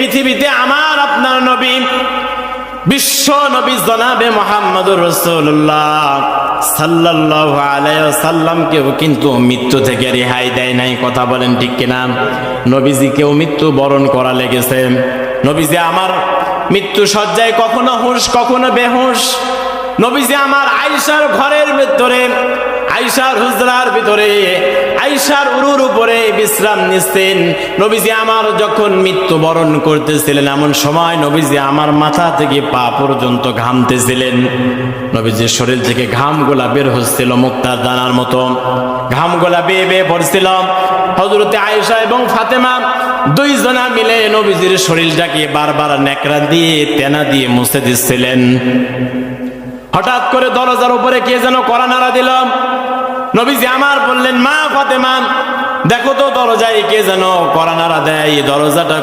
পৃথিবীতে আমার আপনার নবী বিশ্ব নবী জনাবে মুহাম্মদুর রাসূলুল্লাহ সাল্লাল্লাহু আলাইহি ওয়াসাল্লামকেও কিন্তু মৃত্যু থেকে রেহাই দেয় নাই। কথা বলেন ঠিক কিনা? নবীজিকেও মৃত্যু বরণ করা লেগেছে। নবীজি আমার মৃত্যু সজ্জায় কখনো হুঁশ কখনো বেহুশ। নবীজি আমার আয়েশার ঘরের ভিতরে, আয়েশার হুজরার ভিতরে, আয়েশার উরুর উপরে বিশ্রাম নিচ্ছেন। নবীজি আমার যখন মৃত্যুবরণ করতেছিলেন, এমন সময় নবীজি আমার মাথা থেকে পা পর্যন্ত ঘামতেছিলেন। নবীজির শরীর থেকে ঘামগুলা বের হচ্ছিল মুক্তার দানার মতো, ঘামগুলা বেয়ে বেয়ে পড়ছিল। হযরতে আয়েশা এবং ফাতেমা দুইজনা মিলে নবীজির শরীরটাকে বারবার নেকড়া দিয়ে তেনা দিয়ে মুছে দিচ্ছিলেন। হঠাৎ করে দরজার উপরে কে যেন কড়া নাড়া দিল। নবীজি আমার বললেন, মা ফাতেমা, দেখো তো দরজায় কে যেন কড়া নাড়া দেয়, দরজাটা